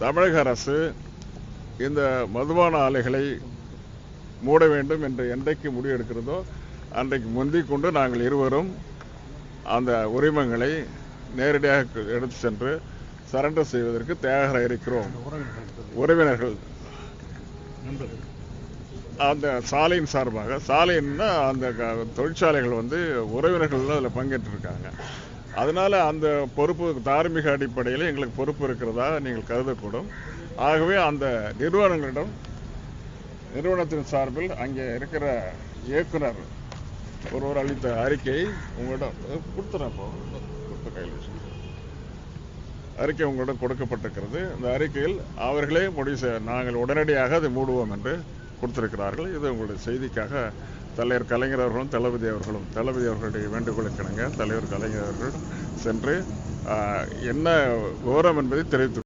தமிழக அரசு இந்த மதுபான ஆலைகளை மூட வேண்டும் என்று என்றைக்கு முடிவெடுக்கிறதோ அன்றைக்கு முந்திக் கொண்டு நாங்கள் இருவரும் அந்த உரிமங்களை நேரடியாக எடுத்து சென்று சரண்டர் செய்வதற்கு தயாராக இருக்கிறோம். உறவினர்கள் அந்த சாலையின் சார்பாக, சாலைன்னா அந்த தொழிற்சாலைகள் உறவினர்கள் அதில் பங்கேற்றிருக்காங்க. அதனால அந்த பொறுப்பு தார்மீக அடிப்படையில் எங்களுக்கு பொறுப்பு இருக்கிறதா நீங்கள் கருதக்கூடும். ஆகவே அந்த நிறுவனத்தின் சார்பில் அங்கே இருக்கிற இயக்குனர் ஒருவர் அளித்த அறிக்கை உங்களிடம் அறிக்கை உங்களிடம் கொடுக்கப்பட்டிருக்கிறது. இந்த அறிக்கையில் அவர்களே நாங்கள் உடனடியாக அதை மூடுவோம் என்று கொடுத்திருக்கிறார்கள். இது உங்களுடைய செய்திக்காக தலைவர் கலைஞர் அவர்களும் தளபதி அவர்களுடைய வேண்டுகோளுக்கிணங்க தலைவர் கலைஞர் அவர்கள் சென்று என்ன விவரம் என்பதை தெரிவித்து